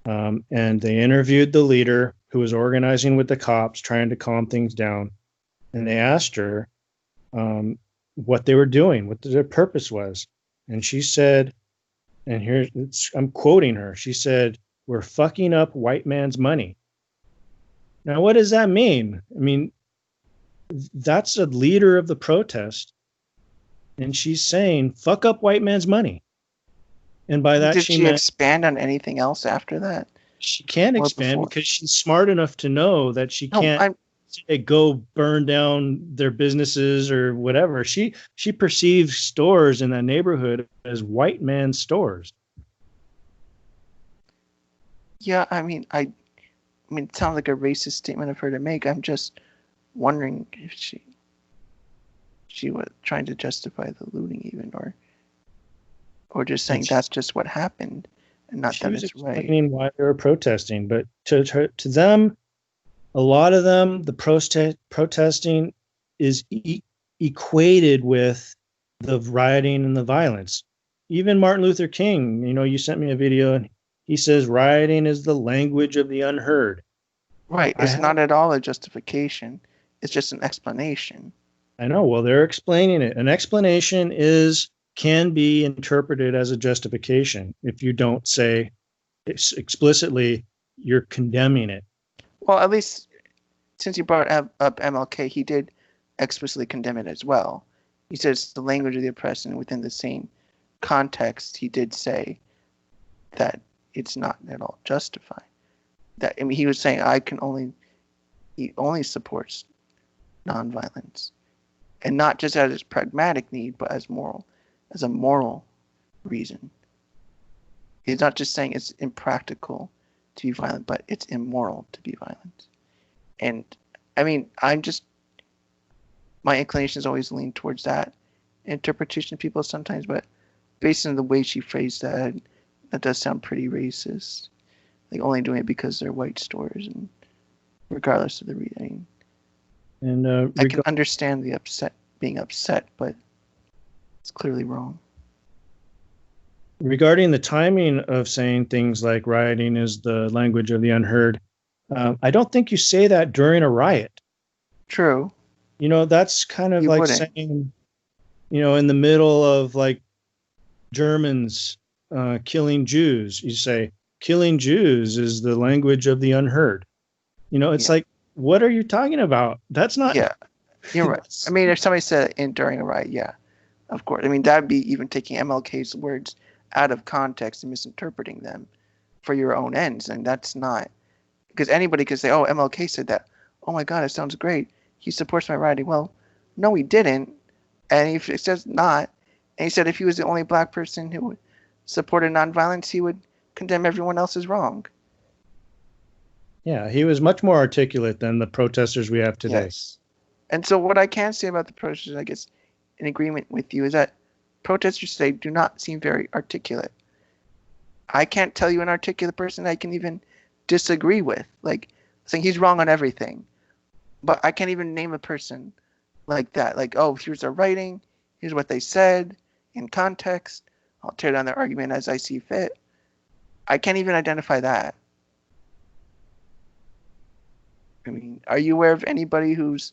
and they interviewed the leader who was organizing with the cops, trying to calm things down, and they asked her what they were doing, what their purpose was, and she said, and I'm quoting her. She said, "We're fucking up white man's money." Now, what does that mean? I mean, that's a leader of the protest, and she's saying fuck up white man's money. And by that, did she expand on anything else after that? She can't expand because she's smart enough to know that she can't say go burn down their businesses or whatever. She perceives stores in that neighborhood as white man stores. Yeah, I mean, it sounds like a racist statement of her to make. I'm just wondering if she was trying to justify the looting, even, or just saying that's just what happened, and not that it's right. Explaining why they were protesting, but to them, a lot of them, the protesting is equated with the rioting and the violence. Even Martin Luther King, you sent me a video, and he says rioting is the language of the unheard. Right. It's not at all a justification. It's just an explanation. I know. Well, they're explaining it. An explanation can be interpreted as a justification if you don't say explicitly you're condemning it. Well, at least since you brought up MLK, he did explicitly condemn it as well. He says the language of the oppressed, and within the same context, he did say that it's not at all justified. that, I mean, he was saying he only supports nonviolence, and not just as a pragmatic need, but as a moral reason. He's not just saying it's impractical to be violent, but it's immoral to be violent. And I mean, my inclination is always lean towards that interpretation of people sometimes, but based on the way she phrased that does sound pretty racist. Like only doing it because they're white stores, and regardless of the reason. And I can understand being upset, but it's clearly wrong. regarding the timing of saying things like rioting is the language of the unheard, I don't think you say that during a riot. True. That's kind of You like wouldn't. saying, in the middle of like Germans killing Jews, you say killing Jews is the language of the unheard. It's like, what are you talking about? That's not. Yeah, you're right. I mean, if somebody said it during a riot, yeah, of course. I mean, that'd be even taking MLK's words out of context and misinterpreting them for your own ends, and that's not, because anybody could say, "Oh, MLK said that. Oh my God, it sounds great. He supports my rioting." Well, no, he didn't. And if it says not, and he said if he was the only black person who supported nonviolence, he would condemn everyone else as wrong. Yeah, he was much more articulate than the protesters we have today. Yes. And so what I can say about the protesters, I guess, in agreement with you, is that protesters today do not seem very articulate. I can't tell you an articulate person I can even disagree with, like saying he's wrong on everything. But I can't even name a person like that. Like, oh, here's their writing, here's what they said in context. I'll tear down their argument as I see fit. I can't even identify that. I mean, are you aware of anybody who's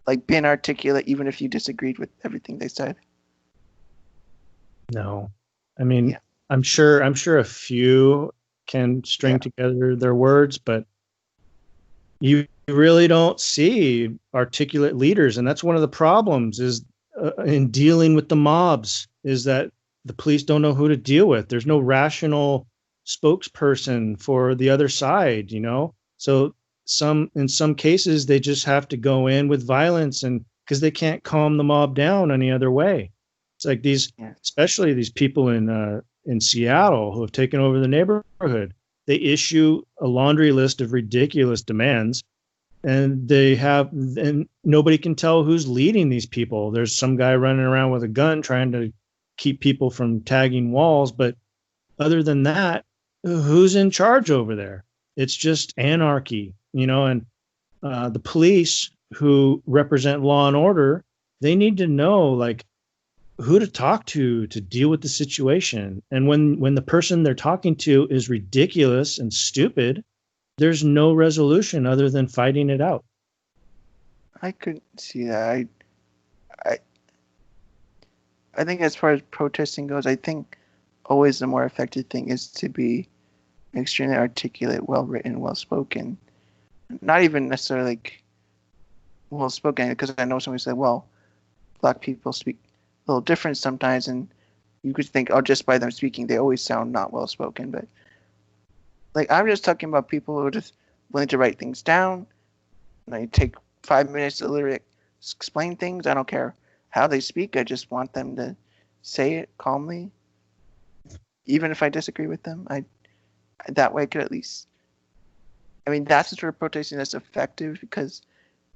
like been articulate even if you disagreed with everything they said? No, I mean, Yeah. I'm sure a few can string together their words, but you really don't see articulate leaders, and that's one of the problems is in dealing with the mobs, is that the police don't know who to deal with. There's no rational spokesperson for the other side, so in some cases they just have to go in with violence, and because they can't calm the mob down any other way. It's like especially these people in Seattle who have taken over the neighborhood. They issue a laundry list of ridiculous demands, and nobody can tell who's leading these people. There's some guy running around with a gun trying to keep people from tagging walls, but other than that, who's in charge over there? It's just anarchy, and the police who represent law and order, they need to know like who to talk to deal with the situation. And when the person they're talking to is ridiculous and stupid, there's no resolution other than fighting it out. I could see that. I think as far as protesting goes, I think always the more effective thing is to be extremely articulate, well written, well spoken. Not even necessarily like well spoken, because I know somebody said, well, black people speak a little different sometimes, and you could think, oh, just by them speaking, they always sound not well spoken. But like, I'm just talking about people who are just willing to write things down. They take 5 minutes to literally explain things. I don't care how they speak. I just want them to say it calmly, even if I disagree with them. That way I could at least. I mean, that's the sort of protesting that's effective because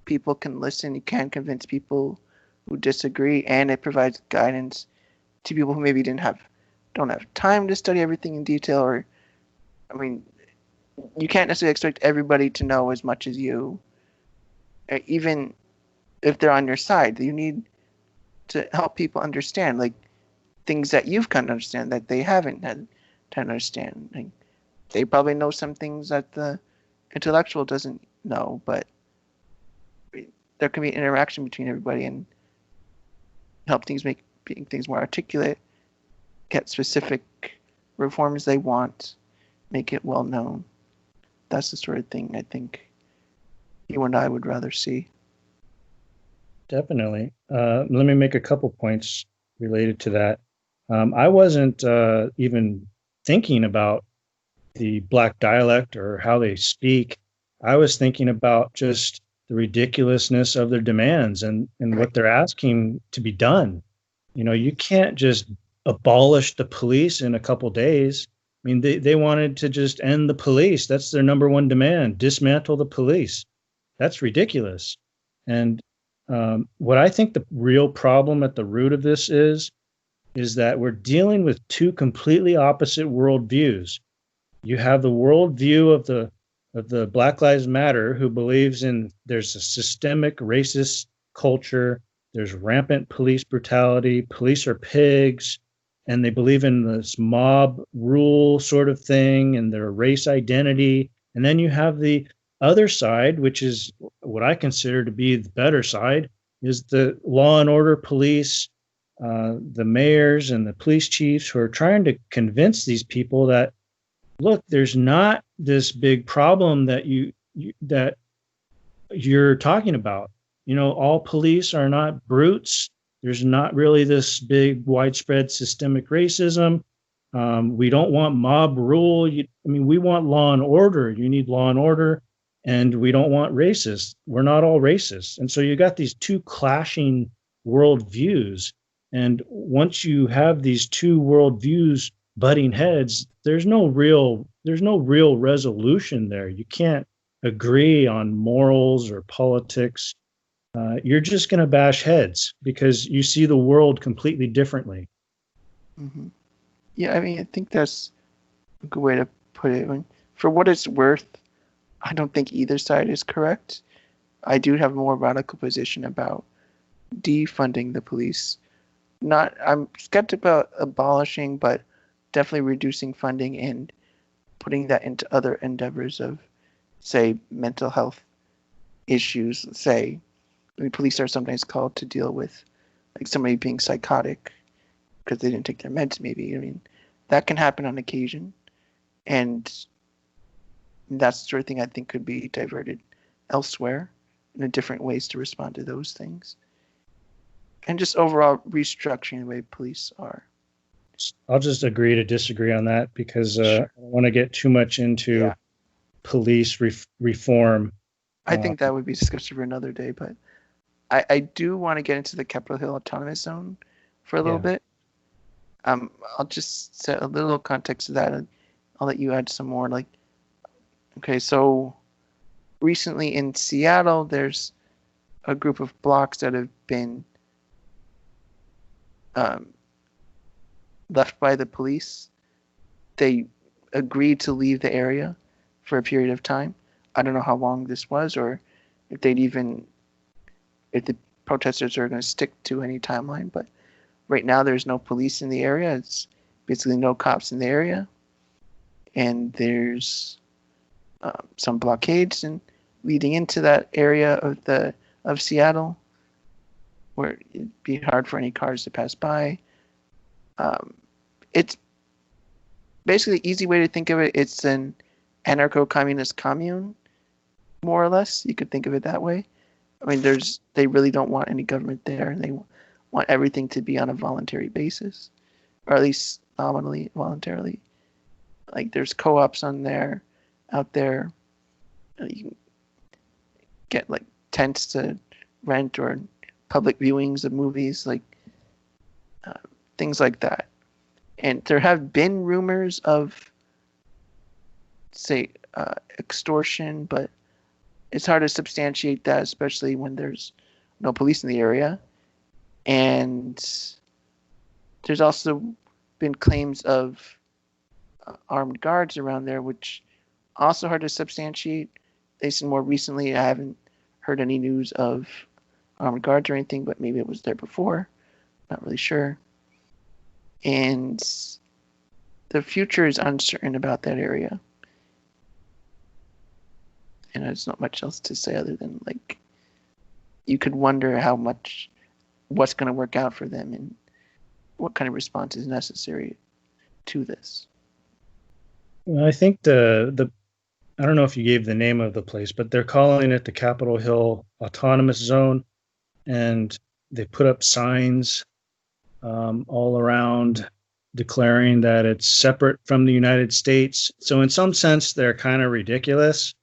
people can listen. You can convince people who disagree, and it provides guidance to people who maybe don't have time to study everything in detail. Or, I mean, you can't necessarily expect everybody to know as much as you, even if they're on your side. You need to help people understand like things that you've come to understand that they haven't had to understand. Like, they probably know some things that the intellectual doesn't know, but there can be interaction between everybody and help things make things more articulate, get specific reforms they want, make it well known. That's the sort of thing I think you and I would rather see. Definitely. Let me make a couple points related to that. I wasn't even thinking about the black dialect or how they speak, I was thinking about just the ridiculousness of their demands and what they're asking to be done. You can't just abolish the police in a couple days. I mean, they wanted to just end the police. That's their number one demand: dismantle the police. That's ridiculous. And what I think the real problem at the root of this is that we're dealing with two completely opposite worldviews. You have the worldview of the Black Lives Matter, who believes in there's a systemic racist culture, there's rampant police brutality, police are pigs, and they believe in this mob rule sort of thing and their race identity. And then you have the other side, which is what I consider to be the better side, is the law and order police, the mayors and the police chiefs who are trying to convince these people that, look, there's not this big problem that you're talking about. All police are not brutes. There's not really this big widespread systemic racism. We don't want mob rule. We want law and order. You need law and order, and we don't want racists. We're not all racist. And so you got these two clashing worldviews. And once you have these two worldviews butting heads, there's no real resolution there. You can't agree on morals or politics. You're just going to bash heads because you see the world completely differently. Mm-hmm. Yeah, I think that's a good way to put it. For what it's worth, I don't think either side is correct. I do have a more radical position about defunding the police. I'm skeptical about abolishing, but definitely reducing funding and putting that into other endeavors of, say, mental health issues. Police are sometimes called to deal with like somebody being psychotic because they didn't take their meds, maybe. That can happen on occasion. And that's the sort of thing I think could be diverted elsewhere in different ways to respond to those things. And just overall restructuring the way police are. I'll just agree to disagree on that because Sure. I don't want to get too much into police reform. I think that would be discussed for another day, but I do want to get into the Capitol Hill Autonomous Zone for a little bit. I'll just set a little context to that, and I'll let you add some more. Okay, so recently in Seattle, there's a group of blocks that have been left by the police. They agreed to leave the area for a period of time. I don't know how long this was, or if the protesters are going to stick to any timeline, but right now there's no police in the area. It's basically no cops in the area, and there's some blockades and leading into that area of Seattle, where it'd be hard for any cars to pass by. It's basically the easy way to think of it. It's an anarcho-communist commune, more or less. You could think of it that way. They really don't want any government there, and they want everything to be on a voluntary basis, or at least nominally voluntarily. There's co-ops out there. You can get tents to rent or public viewings of movies, things like that. And there have been rumors of, say, extortion, but it's hard to substantiate that, especially when there's no police in the area. And there's also been claims of armed guards around there, which also hard to substantiate. At least more recently, I haven't heard any news of armed guards or anything, but maybe it was there before. Not really sure. And the future is uncertain about that area. And there's not much else to say other than you could wonder what's going to work out for them and what kind of response is necessary to this. Well, I think I don't know if you gave the name of the place, but they're calling it the Capitol Hill Autonomous Zone, and they put up signs all around declaring that it's separate from the United States. So in some sense, they're kind of ridiculous.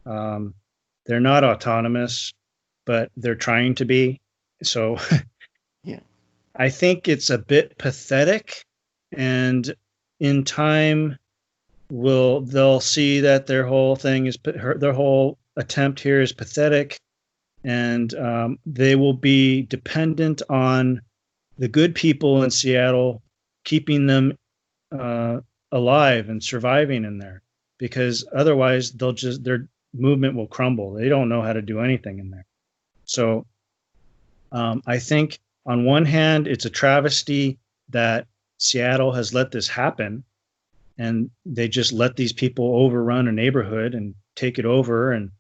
They're not autonomous, but they're trying to be. So Yeah. I think it's a bit pathetic, and in time, they'll see that their whole thing is their whole attempt here is pathetic, and they will be dependent on the good people in Seattle keeping them alive and surviving in there, because otherwise their movement will crumble. They don't know how to do anything in there. So I think on one hand, it's a travesty that Seattle has let this happen, and they just let these people overrun a neighborhood and take it over and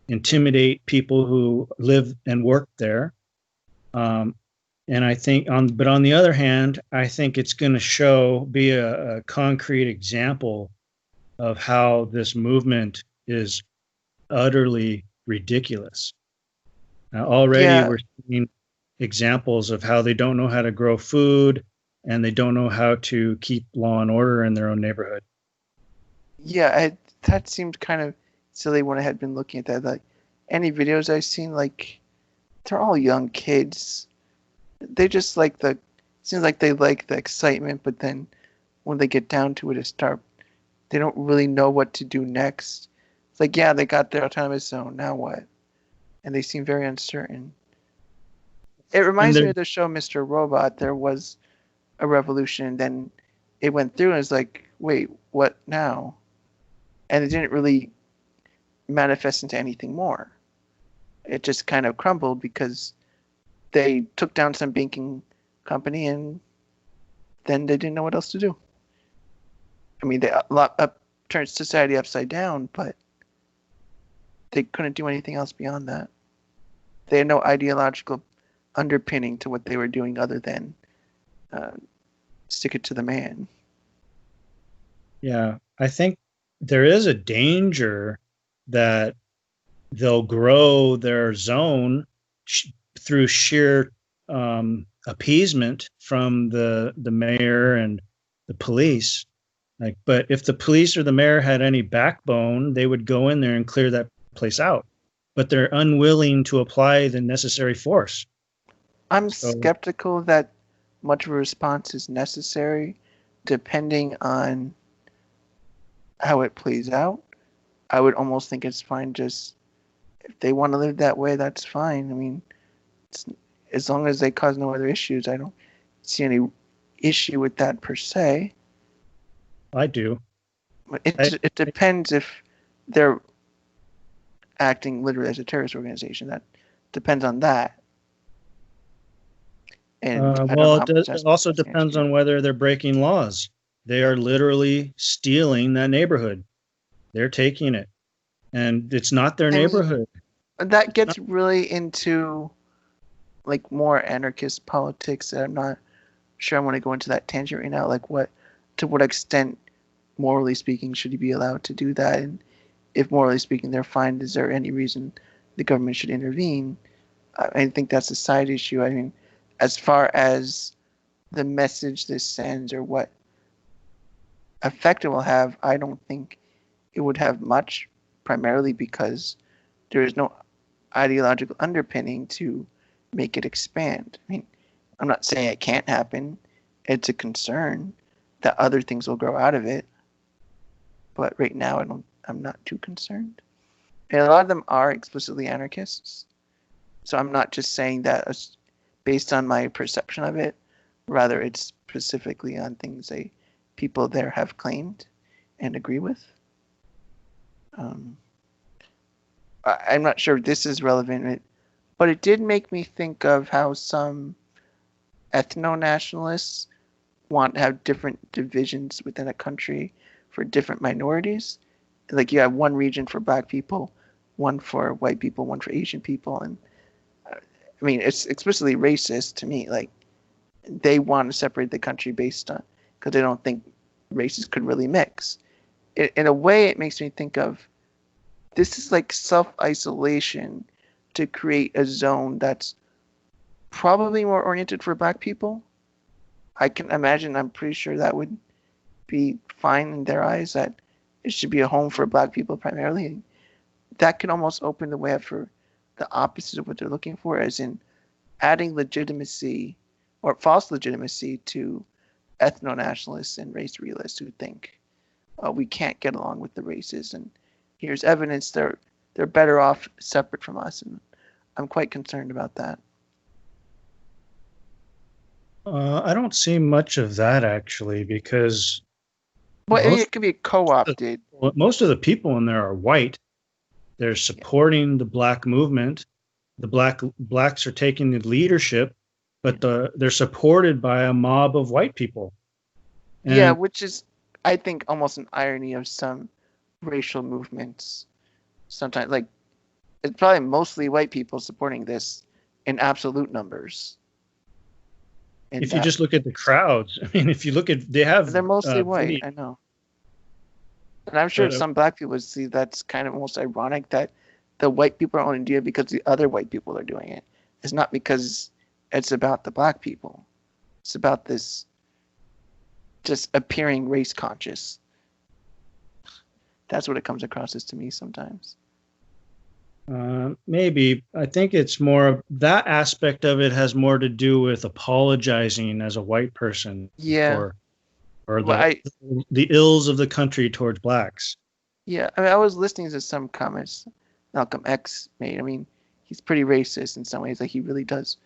intimidate people who live and work there. And I think but on the other hand, I think it's going to be a concrete example of how this movement is utterly ridiculous. Now, already we're seeing examples of how they don't know how to grow food, and they don't know how to keep law and order in their own neighborhood. Yeah, that seemed kind of silly when I had been looking at that. Like, any videos I've seen, like, they're all young kids. They just seems like they like the excitement, but then when they get down to it, they don't really know what to do next. It's like, yeah, they got their autonomous zone, now what? And they seem very uncertain. It reminds me of the show Mr. Robot. There was a revolution, then it went through, and it's like, wait, what now? And it didn't really manifest into anything more. It just kind of crumbled because they took down some banking company, and then they didn't know what else to do. I mean, they turned society upside down, but they couldn't do anything else beyond that. They had no ideological underpinning to what they were doing other than stick it to the man. Yeah, I think there is a danger that they'll grow their zone through sheer appeasement from the mayor and the police. But if the police or the mayor had any backbone, they would go in there and clear that place out. But they're unwilling to apply the necessary force. I'm skeptical that much of a response is necessary, depending on how it plays out. I would almost think it's fine just if they want to live that way, that's fine. I mean, as long as they cause no other issues, I don't see any issue with that per se. I do. But it depends if they're acting literally as a terrorist organization. That depends on that. And it also depends on whether they're breaking laws. They are literally stealing that neighborhood. They're taking it, and it's not their neighborhood. That gets really into like more anarchist politics. I'm not sure I want to go into that tangent right now. Like, to what extent, morally speaking, should you be allowed to do that? And if morally speaking they're fine, is there any reason the government should intervene? I think that's a side issue. I mean, as far as the message this sends or what effect it will have, I don't think it would have much, primarily because there is no ideological underpinning to make it expand. I mean, I'm not saying it can't happen. It's a concern that other things will grow out of it. But right now, I'm not too concerned. And a lot of them are explicitly anarchists. So I'm not just saying that based on my perception of it. Rather, it's specifically on things people there have claimed and agree with. I'm not sure if this is relevant, but it did make me think of how some ethno-nationalists want to have different divisions within a country for different minorities. Like, you have one region for Black people, one for white people, one for Asian people. And I mean, it's explicitly racist to me. Like, they want to separate the country based on, because they don't think races could really mix. In a way, it makes me think of, this is like self-isolation to create a zone that's probably more oriented for Black people. I can imagine, I'm pretty sure that would be fine in their eyes, that it should be a home for Black people primarily. That can almost open the way up for the opposite of what they're looking for, as in adding legitimacy or false legitimacy to ethno-nationalists and race realists who think we can't get along with the races, and here's evidence they're better off separate from us, and I'm quite concerned about that. I don't see much of that actually, because Well, I mean, it could be co-opted. most of the people in there are white. They're supporting the Black movement. The blacks are taking the leadership, but they're supported by a mob of white people. And Yeah, which is, I think, almost an irony of some racial movements. Sometimes, like, it's probably mostly white people supporting this in absolute numbers. And if you just look at the crowds, I mean, if you look at, they're mostly white, video. I know. And I'm sure But, some Black people see that's kind of almost ironic that the white people are only doing it because the other white people are doing it. It's not because it's about the Black people. It's about this just appearing race conscious. That's what it comes across as to me sometimes. Maybe. I think it's more, that aspect of it has more to do with apologizing as a white person. Yeah. Or the ills of the country towards Blacks. Yeah, I mean, I was listening to some comments Malcolm X made. I mean, he's pretty racist in some ways. Like, he really does.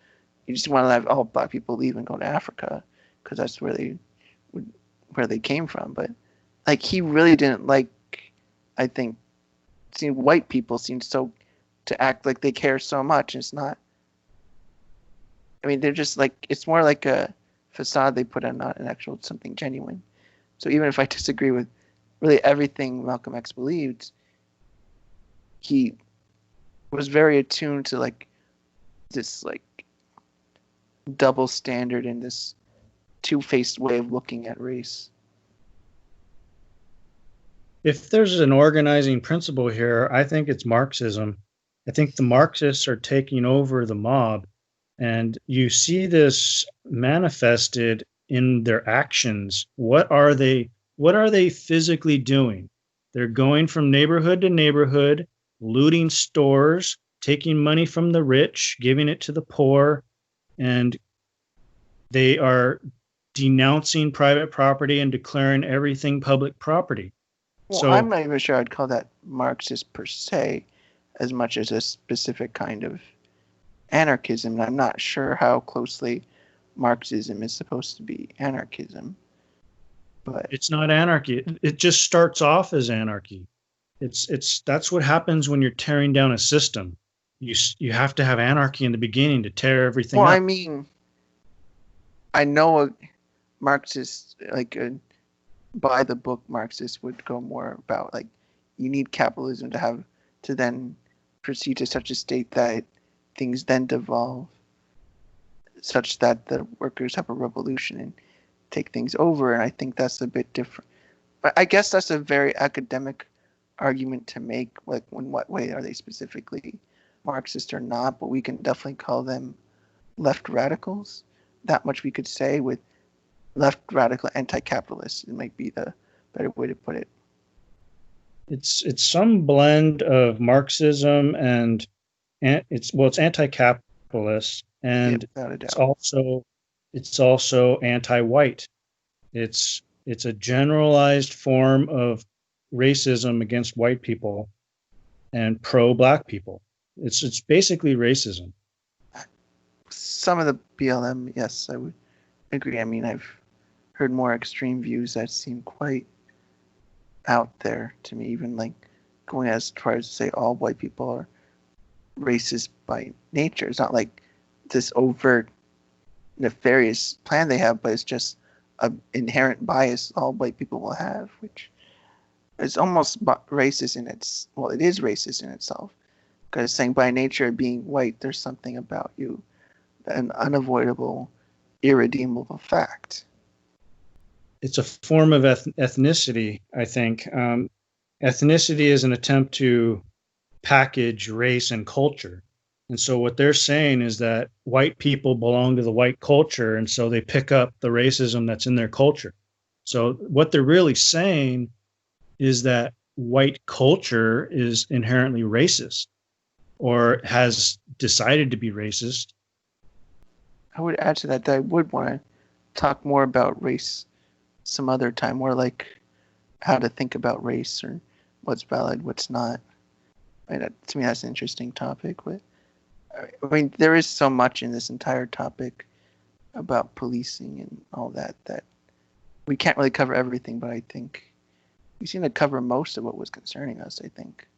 He just want to have all Black people leave and go to Africa because that's where they came from. But, like, he really didn't like, I think, seeing white people seem so to act like they care so much. It's not. I mean, they're just like, it's more like a facade they put on, not an actual something genuine. So even if I disagree with really everything Malcolm X believed, he was very attuned to like this like double standard and this two-faced way of looking at race. If there's an organizing principle here, I think it's Marxism. I think the Marxists are taking over the mob, and you see this manifested in their actions. What are they physically doing? They're going from neighborhood to neighborhood, looting stores, taking money from the rich, giving it to the poor, and they are denouncing private property and declaring everything public property. Well, So I'm not even sure I'd call that Marxist per se, as much as a specific kind of anarchism. And I'm not sure how closely Marxism is supposed to be anarchism. But it's not anarchy. It just starts off as anarchy. That's what happens when you're tearing down a system. You have to have anarchy in the beginning to tear everything up. I mean, I know a Marxist, like a by the book Marxist, would go more about like you need capitalism to then proceed to such a state that things then devolve such that the workers have a revolution and take things over. And I think that's a bit different. But I guess that's a very academic argument to make, like in what way are they specifically Marxist or not, but we can definitely call them left radicals. That much we could say. With left radical anti-capitalist, it might be the better way to put it. It's some blend of Marxism and it's anti-capitalist, and Yeah, without a doubt. it's also anti-white. It's a generalized form of racism against white people and pro-Black people. It's basically racism. Some of the BLM, yes, I would agree. I mean, I've heard more extreme views that seem quite out there to me, even like going as far as to say all white people are racist by nature. It's not like this overt nefarious plan they have, but it's just an inherent bias all white people will have, which is almost racist in its, well, it is racist in itself, because saying by nature being white, there's something about you, an unavoidable, irredeemable fact. It's a form of ethnicity, I think. Ethnicity is an attempt to package race and culture. And so what they're saying is that white people belong to the white culture, and so they pick up the racism that's in their culture. So what they're really saying is that white culture is inherently racist or has decided to be racist. I would add to that I would want to talk more about race some other time, more like how to think about race or what's valid, what's not. I mean, to me, that's an interesting topic. But I mean, there is so much in this entire topic about policing and all that we can't really cover everything. But I think we seem to cover most of what was concerning us, I think.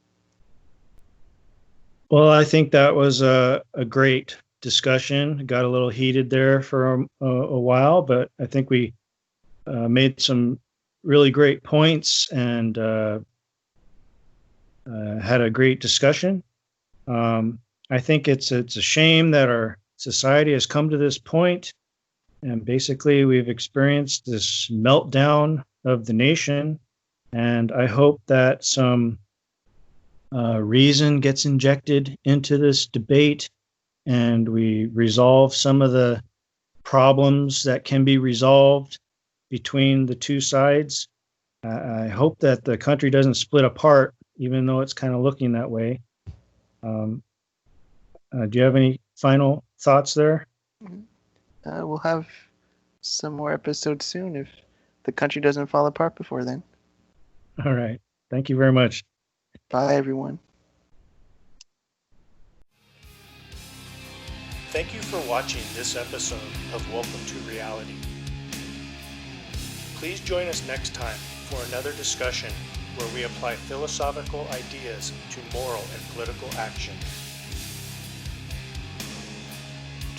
Well, I think that was a great discussion. It got a little heated there for a while, but I think we made some really great points and had a great discussion. I think it's a shame that our society has come to this point, and basically we've experienced this meltdown of the nation. And I hope that some reason gets injected into this debate, and we resolve some of the problems that can be resolved between the two sides. I hope that the country doesn't split apart, even though it's kind of looking that way. Do you have any final thoughts there? We'll have some more episodes soon if the country doesn't fall apart before then. All right. Thank you very much. Bye, everyone. Thank you for watching this episode of Welcome to Reality. Please join us next time for another discussion where we apply philosophical ideas to moral and political action.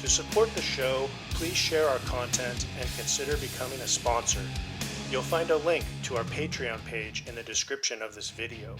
To support the show, please share our content and consider becoming a sponsor. You'll find a link to our Patreon page in the description of this video.